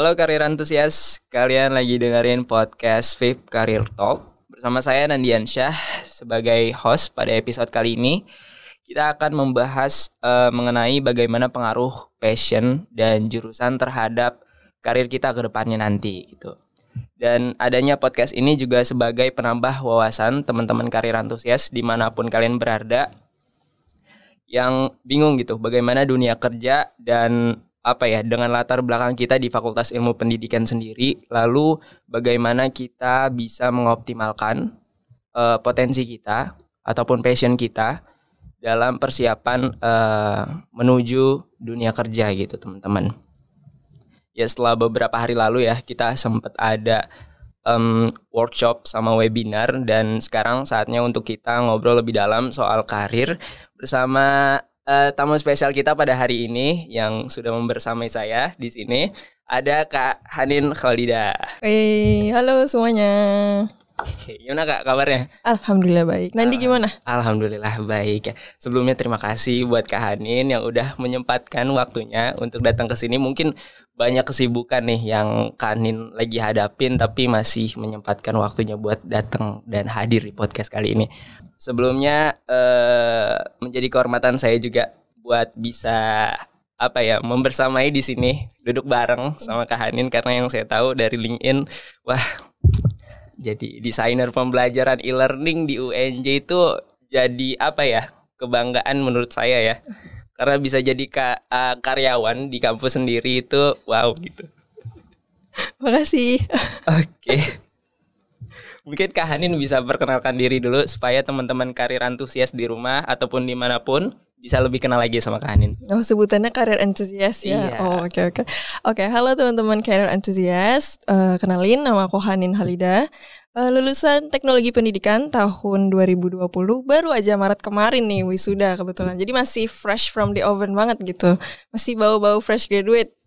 Halo karir antusias, kalian lagi dengerin podcast VIP Career Talk bersama saya Nandiansyah sebagai host. Pada episode kali ini kita akan membahas mengenai bagaimana pengaruh passion dan jurusan terhadap karir kita ke depannya nanti gitu. Dan adanya podcast ini juga sebagai penambah wawasan teman-teman karir antusias dimanapun kalian berada yang bingung gitu bagaimana dunia kerja dan dengan latar belakang kita di Fakultas Ilmu Pendidikan sendiri, lalu bagaimana kita bisa mengoptimalkan potensi kita ataupun passion kita dalam persiapan menuju dunia kerja gitu teman-teman. Ya setelah beberapa hari lalu ya kita sempat ada workshop sama webinar, dan sekarang saatnya untuk kita ngobrol lebih dalam soal karir bersama tamu spesial kita pada hari ini yang sudah membersamai saya di sini. Ada Kak Hanin Khalidah. Halo semuanya. Oke, gimana Kak kabarnya? Alhamdulillah baik. Nandi gimana? Alhamdulillah baik ya. Sebelumnya terima kasih buat Kak Hanin yang udah menyempatkan waktunya untuk datang ke sini. Mungkin banyak kesibukan nih yang Kak Hanin lagi hadapin, tapi masih menyempatkan waktunya buat datang dan hadir di podcast kali ini. Sebelumnya menjadi kehormatan saya juga buat bisa membersamai di sini, duduk bareng sama Kak Hanin, karena yang saya tahu dari LinkedIn, jadi desainer pembelajaran e-learning di UNJ itu jadi kebanggaan menurut saya ya, karena bisa jadi karyawan di kampus sendiri itu wow gitu. Makasih. Oke. Mungkin Kak Hanin bisa perkenalkan diri dulu supaya teman-teman karir antusias di rumah ataupun dimanapun bisa lebih kenal lagi sama Kak Hanin. Oh, sebutannya karir antusias ya. Iya. Oh, oke. Halo teman-teman karir antusias. Kenalin, nama aku Hanin Khalidah. Lulusan Teknologi Pendidikan tahun 2020. Baru aja Maret kemarin nih wisuda kebetulan. Jadi masih fresh from the oven banget gitu. Masih bau-bau fresh graduate.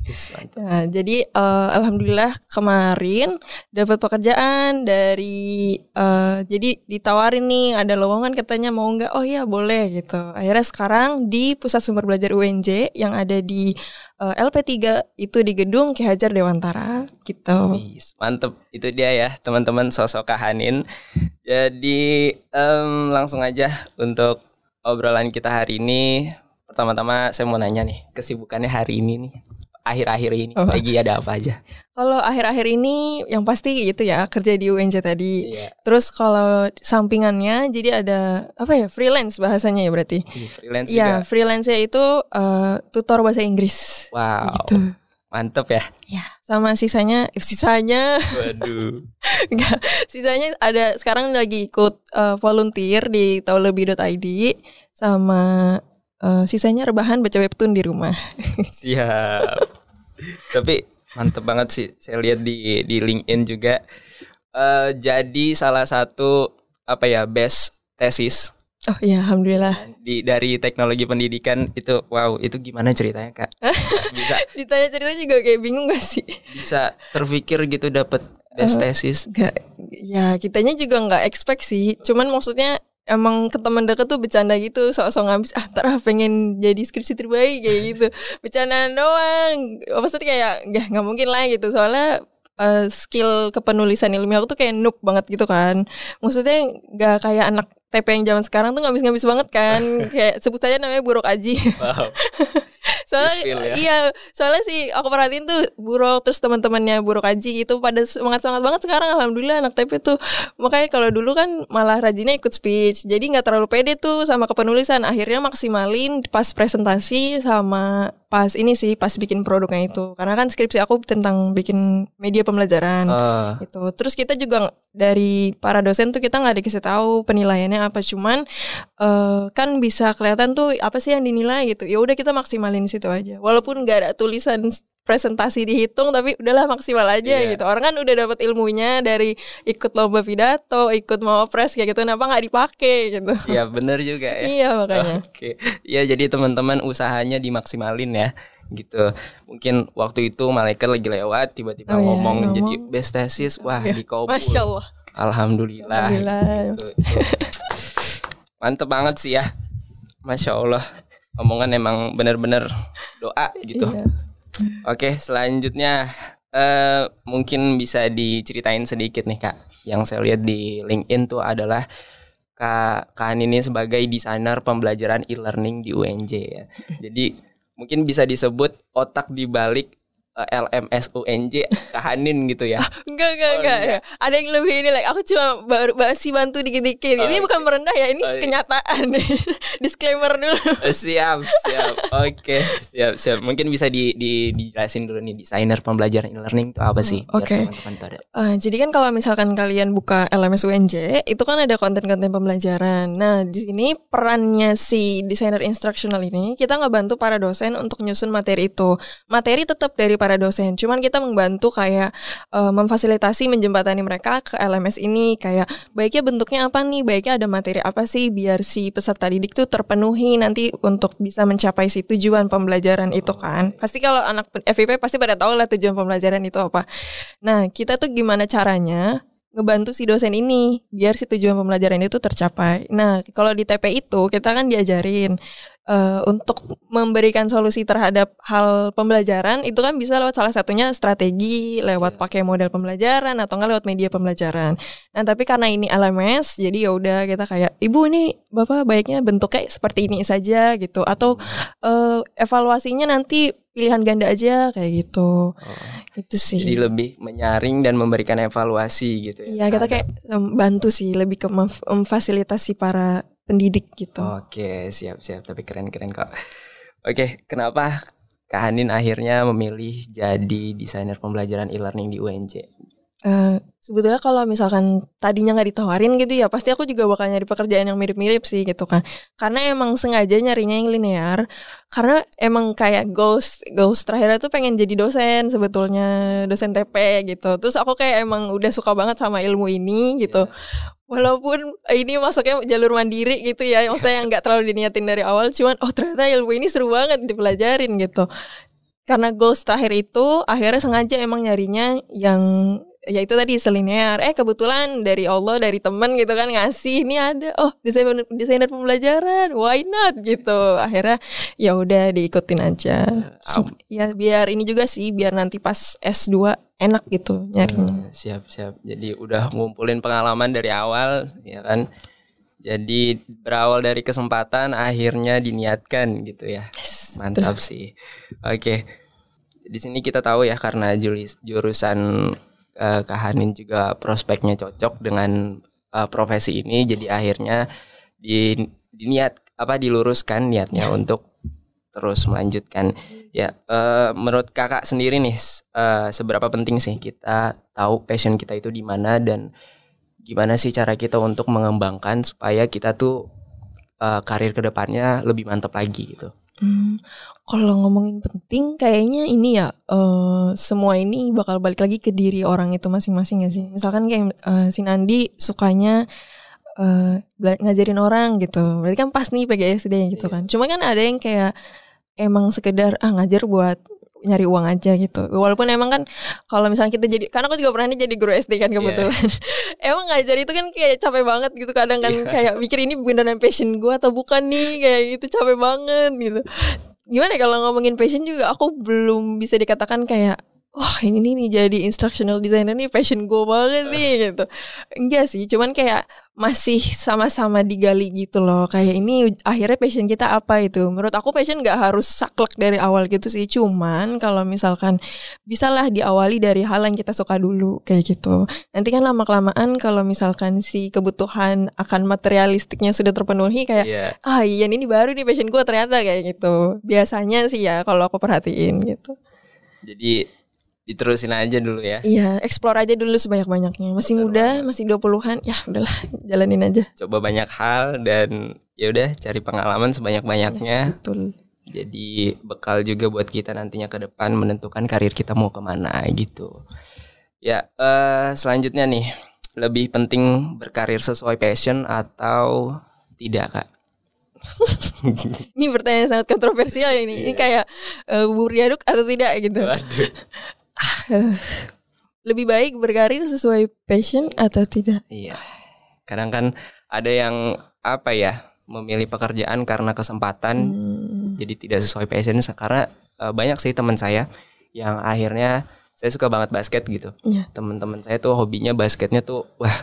Nah, jadi alhamdulillah kemarin dapat pekerjaan dari jadi ditawarin nih, ada lowongan katanya mau nggak? Oh ya boleh gitu. Akhirnya sekarang di Pusat Sumber Belajar UNJ yang ada di LP3 itu di gedung Ki Hajar Dewantara gitu. Mantep, itu dia ya teman-teman sosok Kak Hanin. Jadi langsung aja untuk obrolan kita hari ini. Pertama-tama saya mau nanya nih, kesibukannya hari ini nih, akhir-akhir ini lagi ada apa aja? Kalau akhir-akhir ini yang pasti gitu ya, kerja di UNJ tadi. Iya. Terus kalau sampingannya jadi ada freelance bahasanya ya berarti. Freelance juga. Iya, freelance-nya itu tutor bahasa Inggris. Wow. Gitu. Mantep ya. Ya, sama sisanya Waduh. enggak, sisanya ada sekarang lagi ikut volunteer di taulebih.id sama sisanya rebahan baca webtoon di rumah. Siap. Tapi mantep banget sih, saya lihat di LinkedIn juga jadi salah satu best tesis. Oh iya, alhamdulillah. Dari teknologi pendidikan itu, wow, itu gimana ceritanya Kak? Bisa ditanya cerita juga kayak bingung gak sih? Bisa terpikir gitu dapat best tesis? Gak, ya kitanya juga nggak expect sih. Cuman maksudnya emang ke teman dekat tuh bercanda gitu, sok-sok ngabis pengen jadi skripsi terbaik kayak gitu. Bercandaan doang. Maksudnya kayak nggak mungkin lah gitu. Soalnya skill kepenulisan ilmiah aku tuh kayak noob banget gitu kan. Maksudnya nggak kayak anak TP yang zaman sekarang tuh ngabis-ngabis banget kan. Kayak sebut saja namanya Buruk Aji. Wow. Soalnya iya, soalnya sih aku perhatiin tuh Buruk, terus teman-temannya Buruk Aji gitu pada semangat banget sekarang. Alhamdulillah anak TP tuh. Makanya kalau dulu kan malah rajinnya ikut speech, jadi nggak terlalu pede tuh sama kepenulisan. Akhirnya maksimalin pas presentasi sama pas bikin produknya itu. Karena kan skripsi aku tentang bikin media pembelajaran itu. Terus kita juga dari para dosen tuh kita nggak dikasih tahu penilaiannya apa, cuman kan bisa kelihatan tuh apa sih yang dinilai gitu. Ya udah kita maksimalin di situ aja. Walaupun nggak ada tulisan presentasi dihitung, tapi udahlah maksimal aja gitu. Orang kan udah dapat ilmunya dari ikut lomba pidato, ikut mawapres kayak gitu, kenapa nggak dipakai gitu? Iya benar juga ya. Iya makanya. Oke, ya jadi teman-teman usahanya dimaksimalin ya, gitu. Mungkin waktu itu malaikat lagi lewat, tiba-tiba ngomong jadi best thesis, wah dikabul. Masya Allah. Alhamdulillah. Gitu. Mantep banget sih ya, Masya Allah. Omongan emang benar-benar doa gitu. Iya. Oke, selanjutnya mungkin bisa diceritain sedikit nih Kak. Yang saya lihat di LinkedIn tuh adalah Kak ini sebagai desainer pembelajaran e-learning di UNJ ya. Jadi mungkin bisa disebut otak di balik LMS UNJ Kak Hanin gitu ya. Enggak. Ya. Ada yang lebih ini aku cuma masih bantu dikit-dikit. Ini bukan merendah ya, ini kenyataan. Disclaimer dulu. Siap. Oke, siap. Mungkin bisa dijelasin dulu nih desainer pembelajaran e-learning itu apa sih? Oke. Jadi kan kalau misalkan kalian buka LMS UNJ, itu kan ada konten-konten pembelajaran. Nah, di sini perannya si desainer instructional ini, kita ngebantu para dosen untuk nyusun materi itu. Materi tetap dari para dosen, cuman kita membantu kayak memfasilitasi, menjembatani mereka ke LMS ini, kayak baiknya bentuknya apa nih, baiknya ada materi apa sih biar si peserta didik tuh terpenuhi nanti untuk bisa mencapai si tujuan pembelajaran itu kan. Pasti kalau anak FIP pasti pada tahu lah tujuan pembelajaran itu apa. Nah, kita tuh gimana caranya ngebantu si dosen ini biar si tujuan pembelajaran itu tercapai. Nah, kalau di TP itu kita kan diajarin untuk memberikan solusi terhadap hal pembelajaran itu kan bisa lewat salah satunya strategi, lewat pakai model pembelajaran atau enggak lewat media pembelajaran. Nah, tapi karena ini LMS, jadi ya udah kita kayak, "Ibu nih, Bapak baiknya bentuknya seperti ini saja gitu." Atau evaluasinya nanti pilihan ganda aja kayak gitu. Itu sih. Jadi lebih menyaring dan memberikan evaluasi gitu ya. Iya, kita kayak bantu sih, lebih ke memfasilitasi para pendidik gitu. Oke, siap. Tapi keren kok. Oke, kenapa Kak Hanin akhirnya memilih jadi desainer pembelajaran e-learning di UNJ? Sebetulnya kalau misalkan tadinya nggak ditawarin gitu ya, pasti aku juga bakal nyari pekerjaan yang mirip-mirip sih gitu kan. Karena emang sengaja nyarinya yang linear. Karena emang kayak goals terakhir itu pengen jadi dosen sebetulnya, dosen TP gitu. Terus aku kayak emang udah suka banget sama ilmu ini gitu. Walaupun ini masuknya jalur mandiri gitu ya, maksudnya yang nggak terlalu diniatin dari awal, cuman ternyata ilmu ini seru banget dipelajarin gitu. Karena goals terakhir itu akhirnya sengaja emang nyarinya yang ya itu tadi selinear. Kebetulan dari Allah, dari teman gitu kan ngasih, ini ada desainer pembelajaran, why not gitu. Akhirnya ya udah diikutin aja. Ya biar ini juga sih, biar nanti pas S2 enak gitu nyarinya. Siap. Jadi udah ngumpulin pengalaman dari awal ya kan. Jadi berawal dari kesempatan akhirnya diniatkan gitu ya. Yes, mantap sih. Oke. Di sini kita tahu ya karena jurusan Kak Hanin juga prospeknya cocok dengan profesi ini, jadi akhirnya diluruskan niatnya untuk terus melanjutkan. Ya, menurut Kakak sendiri nih, seberapa penting sih kita tahu passion kita itu di mana dan gimana sih cara kita untuk mengembangkan supaya kita tuh karir kedepannya lebih mantap lagi gitu? Kalau ngomongin penting, kayaknya ini ya semua ini bakal balik lagi ke diri orang itu masing-masing ya sih. Misalkan kayak si Nandi sukanya ngajarin orang gitu, berarti kan pas nih PGSD gitu kan. Cuma kan ada yang kayak emang sekedar ngajar buat nyari uang aja gitu. Walaupun emang kan kalau misalnya kita jadi, karena aku juga pernah nih jadi guru SD kan kebetulan. Emang ngajar itu kan kayak capek banget gitu kadang kan, kayak mikir ini beneran passion gue atau bukan nih, kayak gitu, capek banget gitu. Gimana kalau ngomongin passion juga aku belum bisa dikatakan kayak wah ini nih jadi instructional designer nih passion gue banget nih gitu. Enggak sih, cuman kayak masih sama-sama digali gitu loh. Kayak ini akhirnya passion kita apa itu. Menurut aku passion gak harus saklek dari awal gitu sih. Cuman kalau misalkan bisalah diawali dari hal yang kita suka dulu kayak gitu. Nanti kan lama-kelamaan kalau misalkan si kebutuhan akan materialistiknya sudah terpenuhi kayak iya ini baru nih passion gue ternyata kayak gitu. Biasanya sih ya kalau aku perhatiin gitu. Jadi diterusin aja dulu ya. Iya, explore aja dulu sebanyak-banyaknya. Masih muda, masih 20-an. Ya udahlah, jalanin aja. Coba banyak hal dan ya udah cari pengalaman sebanyak-banyaknya. Yes, betul. Jadi bekal juga buat kita nantinya ke depan menentukan karir kita mau kemana gitu. Ya, selanjutnya nih, lebih penting berkarir sesuai passion atau tidak, Kak? Ini pertanyaan sangat kontroversial ini. Ini kayak bubur diaduk atau tidak gitu. Waduh. Lebih baik berkarir sesuai passion atau tidak? Iya. Kadang kan ada yang memilih pekerjaan karena kesempatan, jadi tidak sesuai passion. Karena banyak sih teman saya yang akhirnya saya suka banget basket gitu. Iya. Teman-teman saya tuh hobinya basketnya tuh wah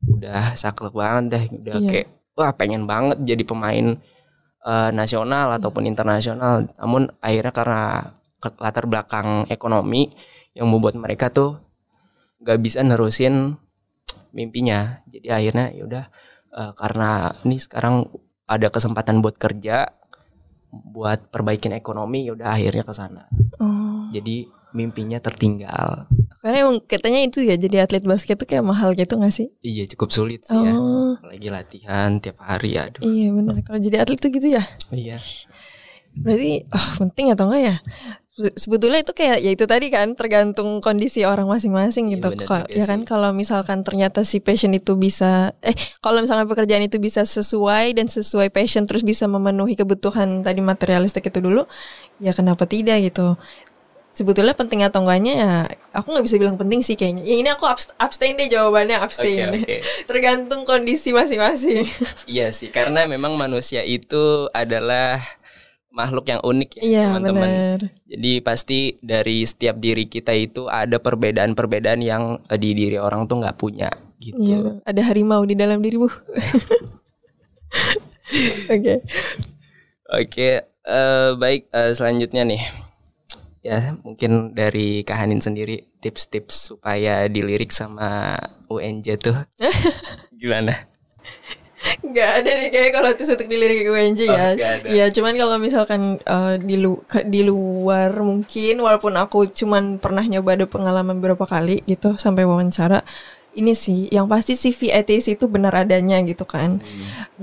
udah saklek banget deh, udah kayak wah pengen banget jadi pemain nasional ataupun internasional. Namun akhirnya karena latar belakang ekonomi yang membuat mereka tuh nggak bisa nerusin mimpinya. Jadi akhirnya yaudah karena ini sekarang ada kesempatan buat kerja, buat perbaikin ekonomi, yaudah akhirnya ke sana. Jadi mimpinya tertinggal. Karena emang katanya itu ya jadi atlet basket tuh kayak mahal gitu gak sih? Iya cukup sulit sih ya. Apalagi latihan tiap hari, aduh. Iya benar. Kalau jadi atlet tuh gitu ya. Iya. Berarti penting atau enggak ya? Sebetulnya itu kayak ya itu tadi kan tergantung kondisi orang masing-masing gitu. Ya kan kalau misalkan ternyata si passion itu bisa kalau misalkan pekerjaan itu bisa sesuai dan sesuai passion terus bisa memenuhi kebutuhan tadi materialistik itu dulu, ya kenapa tidak gitu. Sebetulnya penting atau enggaknya ya aku nggak bisa bilang penting sih kayaknya. Ya ini aku abstain deh jawabannya, abstain. Okay. Tergantung kondisi masing-masing. Iya sih, karena memang manusia itu adalah makhluk yang unik ya teman-teman. Bener. Jadi pasti dari setiap diri kita itu ada perbedaan-perbedaan yang di diri orang tuh nggak punya gitu. Iya, ada harimau di dalam dirimu. Oke, baik selanjutnya nih. Ya mungkin dari Kak Hanin sendiri tips-tips supaya dilirik sama UNJ tuh gimana? Gak ada nih kayak kalau itu untuk dilirik ke UNJ ya. Ya cuman kalau misalkan di luar mungkin walaupun aku cuman pernah nyoba ada pengalaman beberapa kali gitu sampai wawancara. Ini sih yang pasti CV ETS itu benar adanya gitu kan.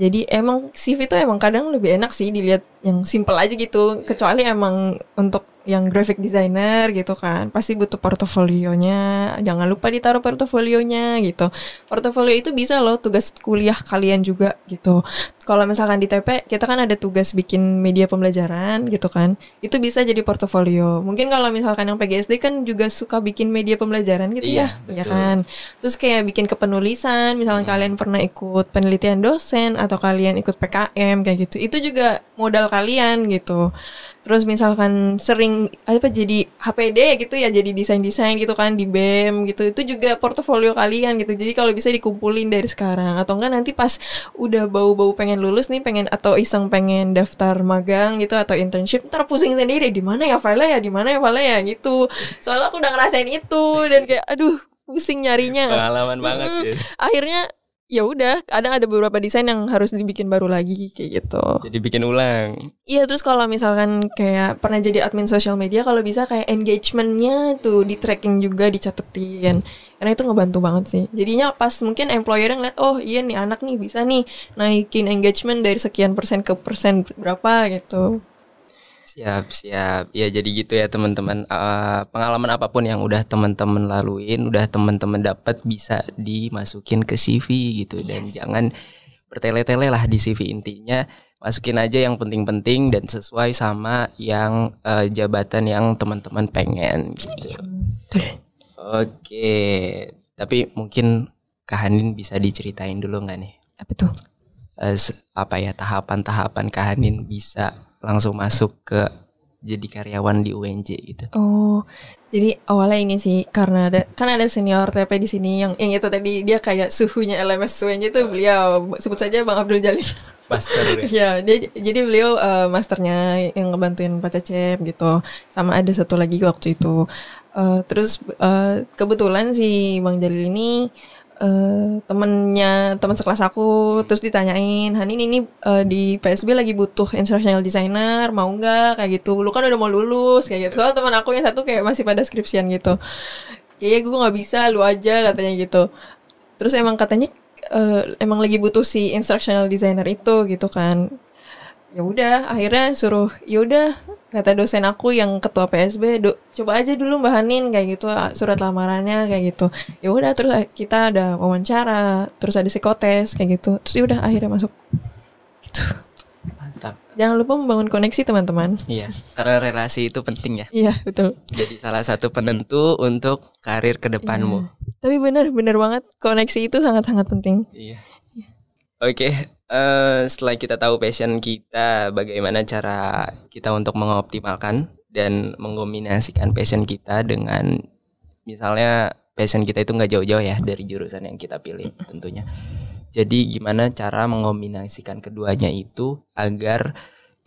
Jadi emang CV itu emang kadang lebih enak sih dilihat yang simple aja gitu. Kecuali emang untuk yang graphic designer gitu kan pasti butuh portofolionya, jangan lupa ditaruh portofolionya gitu. Portofolio itu bisa loh tugas kuliah kalian juga gitu. Kalau misalkan di TP kita kan ada tugas bikin media pembelajaran gitu kan, itu bisa jadi portofolio. Mungkin kalau misalkan yang PGSD kan juga suka bikin media pembelajaran gitu ya kan. Terus kayak bikin kepenulisan, misalkan kalian pernah ikut penelitian dosen atau kalian ikut PKM kayak gitu, itu juga modal kalian gitu. Terus misalkan sering jadi HPD gitu ya, jadi desain-desain gitu kan di BEM gitu, itu juga portofolio kalian gitu. Jadi kalau bisa dikumpulin dari sekarang, atau enggak nanti pas udah bau-bau pengen lulus nih, atau iseng pengen daftar magang gitu atau internship, ntar pusing sendiri di mana ya filenya ya gitu. Soalnya aku udah ngerasain itu dan kayak aduh pusing nyarinya. Pengalaman banget ya. Akhirnya ya udah, kadang ada beberapa desain yang harus dibikin baru lagi kayak gitu. Jadi bikin ulang. Iya, terus kalau misalkan kayak pernah jadi admin sosial media, kalau bisa kayak engagementnya tuh di tracking juga, dicatetin. Karena itu ngebantu banget sih. Jadinya pas mungkin employer ngeliat, oh iya nih anak nih bisa nih naikin engagement dari sekian persen ke persen berapa gitu. Siap. Ya jadi gitu ya teman-teman. Pengalaman apapun yang udah teman-teman laluin, udah teman-teman dapat bisa dimasukin ke CV gitu. Dan jangan bertele-tele lah di CV. Intinya masukin aja yang penting-penting dan sesuai sama yang jabatan yang teman-teman pengen gitu. Oke. Tapi mungkin Kak Hanin bisa diceritain dulu nggak nih? Apa tuh? Tahapan-tahapan Kak Hanin bisa langsung masuk ke jadi karyawan di UNJ gitu. Oh, jadi awalnya ini sih karena ada senior TP di sini yang itu tadi dia kayak suhunya LMS UNJ itu beliau sebut saja Bang Abdul Jalil. Master ya. Jadi beliau masternya yang ngebantuin Pak Cecep gitu. Sama ada satu lagi waktu itu. Terus kebetulan si Bang Jalil ini teman sekelas aku, terus ditanyain, Hanin ini di PSB lagi butuh instructional designer, mau nggak kayak gitu, lu kan udah mau lulus kayak gitu. Soalnya teman aku yang satu kayak masih pada skripsian gitu, kayaknya gue nggak bisa, lu aja katanya gitu. Terus emang katanya emang lagi butuh si instructional designer itu gitu kan. Ya udah, akhirnya suruh, ya udah kata dosen aku yang ketua PSB, coba aja dulu Mbak Hanin kayak gitu, surat lamarannya kayak gitu. Ya udah, terus kita ada wawancara, terus ada psikotes kayak gitu. Terus ya udah akhirnya masuk. Gitu. Mantap. Jangan lupa membangun koneksi teman-teman. Iya, karena relasi itu penting ya. Iya, betul. Jadi salah satu penentu untuk karir ke depanmu. Iya. Tapi benar banget, koneksi itu sangat-sangat penting. Iya. Oke. Setelah kita tahu passion kita, bagaimana cara kita untuk mengoptimalkan dan mengombinasikan passion kita dengan misalnya passion kita itu nggak jauh-jauh ya dari jurusan yang kita pilih tentunya. Jadi gimana cara mengombinasikan keduanya itu agar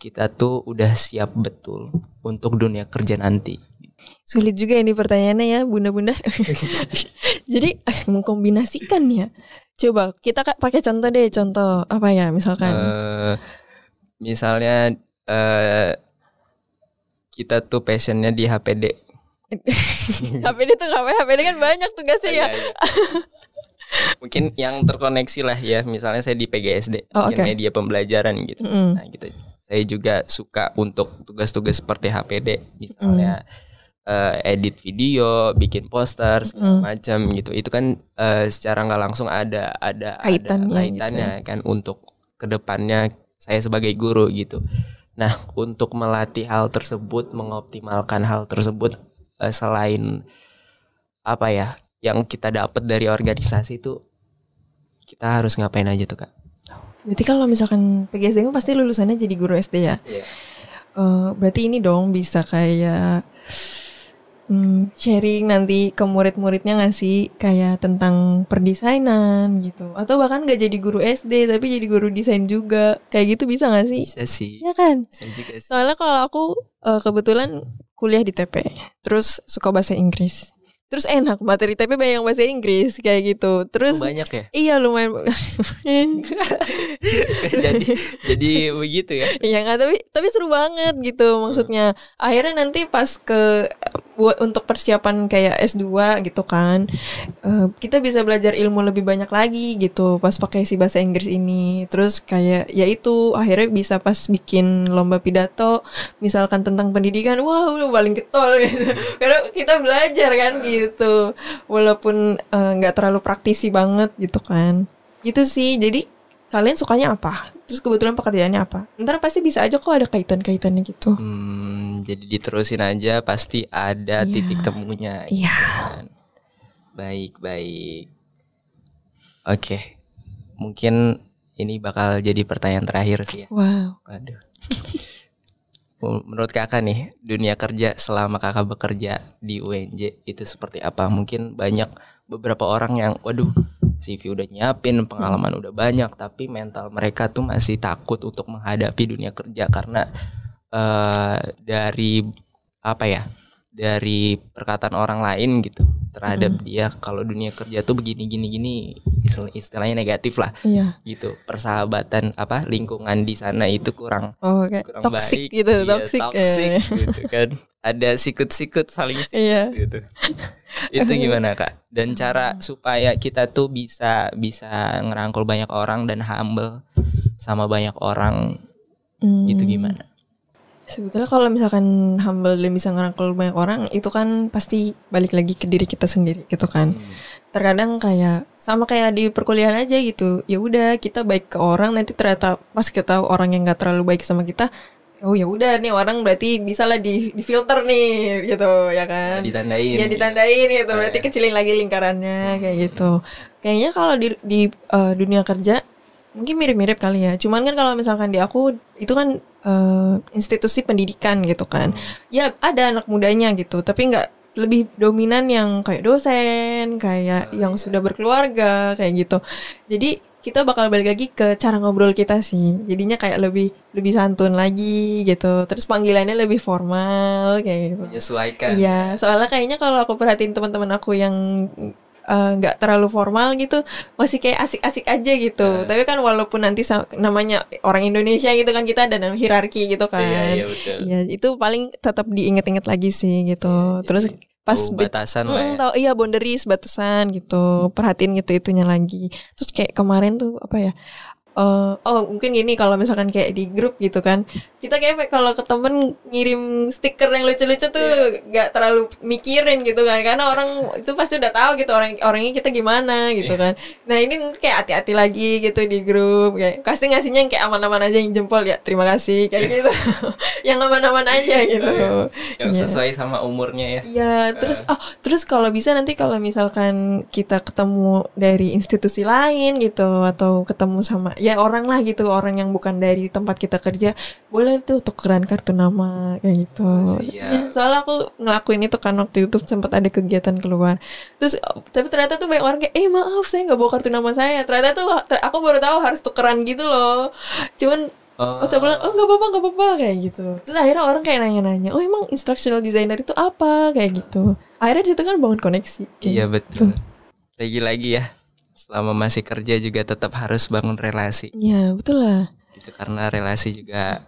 kita tuh udah siap betul untuk dunia kerja nanti. Sulit juga ini pertanyaannya ya bunda-bunda. Jadi mengkombinasikan ya. Coba kita pakai contoh deh, contoh apa ya misalkan? Misalnya kita tuh passionnya di HPD. HPD tuh ngapain? HPD kan banyak tugasnya ya. Mungkin yang terkoneksi lah ya. Misalnya saya di PGSD, mungkin media pembelajaran gitu. Nah gitu. Saya juga suka untuk tugas-tugas seperti HPD, misalnya edit video, bikin poster, segala macam gitu. Itu kan secara nggak langsung ada kaitannya gitu. Kan untuk kedepannya saya sebagai guru gitu. Nah untuk melatih hal tersebut, mengoptimalkan hal tersebut, selain apa ya yang kita dapat dari organisasi itu, kita harus ngapain aja tuh Kak? Berarti kalau misalkan PGSD kan pasti lulusannya jadi guru SD ya? Iya. Berarti ini dong bisa kayak sharing nanti ke murid-muridnya nggak sih, kayak tentang perdesainan gitu, atau bahkan nggak jadi guru SD tapi jadi guru desain juga, kayak gitu bisa nggak sih? Bisa sih. Ya kan? Bisa juga sih. Soalnya kalau aku kebetulan kuliah di TP, terus suka bahasa Inggris. Terus enak materi TP banyak bahasa Inggris kayak gitu. Terus banyak ya? Iya lumayan. jadi begitu ya? Iya nggak, tapi seru banget gitu maksudnya. Akhirnya nanti pas buat untuk persiapan kayak S2 gitu kan, kita bisa belajar ilmu lebih banyak lagi gitu pas pakai si bahasa Inggris ini. Terus kayak ya itu akhirnya bisa pas bikin lomba pidato misalkan tentang pendidikan, wah udah paling getol gitu. Karena kita belajar kan gitu, walaupun nggak terlalu praktisi banget gitu kan. Gitu sih. Jadi kalian sukanya apa? Terus kebetulan pekerjaannya apa? Ntar pasti bisa aja kok ada kaitan-kaitannya gitu. Jadi diterusin aja, pasti ada titik temunya. Iya. Kan? Baik. Oke. Mungkin ini bakal jadi pertanyaan terakhir sih ya. Wow. Waduh. Menurut kakak nih, dunia kerja selama kakak bekerja di UNJ itu seperti apa? Mungkin banyak beberapa orang yang waduh, CV udah nyiapin, pengalaman udah banyak, tapi mental mereka tuh masih takut untuk menghadapi dunia kerja karena dari apa ya, dari perkataan orang lain gitu terhadap dia kalau dunia kerja tuh begini istilahnya negatif lah. Iya. Gitu. Persahabatan apa lingkungan di sana itu kurang toxic baik gitu, iya, toxic gitu kan. Ada sikut-sikut saling sikut gitu. Itu gimana Kak? Dan cara supaya kita tuh bisa ngerangkul banyak orang dan humble sama banyak orang itu gimana? Sebetulnya kalau misalkan humble dan bisa ngerangkul banyak orang, itu kan pasti balik lagi ke diri kita sendiri gitu kan. Terkadang kayak sama kayak di perkuliahan aja gitu. Ya udah kita baik ke orang, nanti ternyata pas kita tahu orang yang nggak terlalu baik sama kita, oh ya udah nih orang berarti bisa lah di filter nih gitu ya kan. Ditandain gitu. Berarti kecilin lagi lingkarannya kayak gitu. Kayaknya kalau di dunia kerja mungkin mirip-mirip kali ya. Cuman kan kalau misalkan di aku itu kan institusi pendidikan gitu kan. Ya ada anak mudanya gitu, tapi nggak lebih dominan yang kayak dosen, kayak yang sudah berkeluarga kayak gitu. Jadi kita bakal balik lagi ke cara ngobrol kita sih. Jadinya kayak lebih santun lagi gitu. Terus panggilannya lebih formal kayak gitu. Menyesuaikan. Iya, soalnya kayaknya kalau aku perhatiin teman-teman aku yang nggak terlalu formal gitu, masih kayak asik-asik aja gitu. Tapi kan walaupun nanti namanya orang Indonesia gitu kan, kita ada hierarki gitu kan. Iya betul. Iya, itu paling tetap diinget-inget lagi sih gitu. Terus pas batasan lah ya. Iya, boundaries, batasan gitu. Perhatiin gitu-itunya lagi. Terus kayak kemarin tuh apa ya? Mungkin gini, kalau misalkan kayak di grup gitu kan, kita kayak kalau ke temen ngirim stiker yang lucu-lucu tuh gak terlalu mikirin gitu kan, karena orang itu pasti udah tahu gitu orangnya kita gimana gitu kan. Nah ini kayak hati-hati lagi gitu di grup, kayak pasti ngasihnya yang kayak aman-aman aja, yang jempol ya terima kasih kayak gitu. Yang aman-aman aja gitu. Yang sesuai sama umurnya ya. Iya, terus kalau bisa nanti kalau misalkan kita ketemu dari institusi lain gitu, atau ketemu sama ya orang lah gitu, orang yang bukan dari tempat kita kerja, boleh boleh tuh tukeran kartu nama kayak gitu. Ya, soalnya aku ngelakuin itu kan waktu itu sempat ada kegiatan keluar. Terus tapi ternyata tuh banyak orang kayak maaf saya nggak bawa kartu nama saya. Ternyata tuh aku baru tahu harus tukeran gitu loh. Cuman saya bilang nggak apa-apa kayak gitu. Terus akhirnya orang kayak nanya-nanya, emang instructional designer itu apa kayak gitu. Akhirnya di situ kan bangun koneksi. Iya betul. Lagi-lagi ya, selama masih kerja juga tetap harus bangun relasi. Iya betul lah. Gitu, karena relasi juga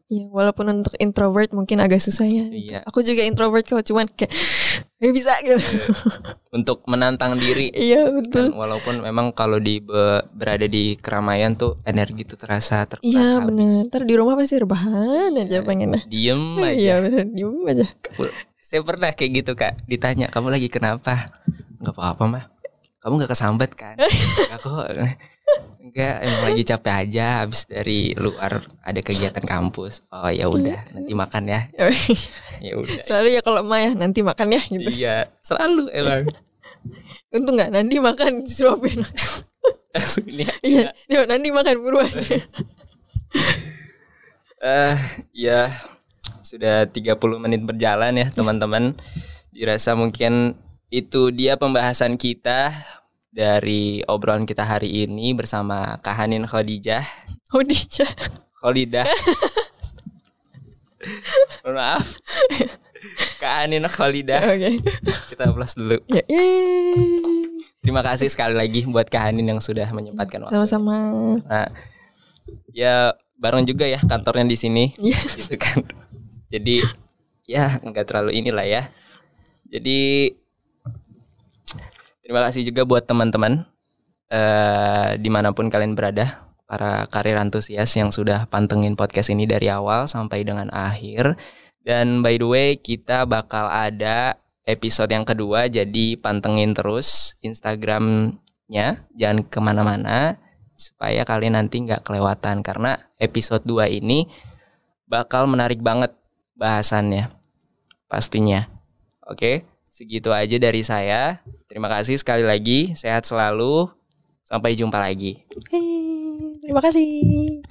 iya, walaupun untuk introvert mungkin agak susah ya. Iya. Aku juga introvert kok, cuman kayak bisa gitu. Untuk menantang diri. Iya betul. Dan walaupun memang kalau berada di keramaian tuh energi tuh terasa terkuras iya, habis. Iya benar. Ntar di rumah pasti rebahan aja pengennya. Diem aja. Iya benar, diem aja. Saya pernah kayak gitu Kak, ditanya kamu lagi kenapa? Nggak apa-apa mah. Kamu nggak kesambet kan? Aku enggak, emang lagi capek aja habis dari luar ada kegiatan kampus. Oh ya udah, nanti makan ya. Ya udah. Selalu ya kalau emak ya nanti makan ya gitu. Iya, selalu emang. Untung nggak nanti makan disuapin. Iya, nanti makan buruan. Ya sudah 30 menit berjalan ya teman-teman. Dirasa mungkin itu dia pembahasan kita dari obrolan kita hari ini bersama Kak Hanin Kholidah. Mohon maaf. Kak Hanin Kholidah. Oke. Kita plus dulu. Ya, terima kasih sekali lagi buat Kak Hanin yang sudah menyempatkan waktu. Sama-sama. Nah, ya bareng juga ya kantornya di sini. Gitu kan. Jadi ya nggak terlalu inilah ya. Jadi terima kasih juga buat teman-teman dimanapun kalian berada, para karir antusias yang sudah pantengin podcast ini dari awal sampai dengan akhir. Dan by the way, kita bakal ada episode yang kedua, jadi pantengin terus Instagramnya, jangan kemana-mana supaya kalian nanti nggak kelewatan, karena episode 2 ini bakal menarik banget bahasannya pastinya. Oke, segitu aja dari saya. Terima kasih sekali lagi, sehat selalu, sampai jumpa lagi. Terima kasih.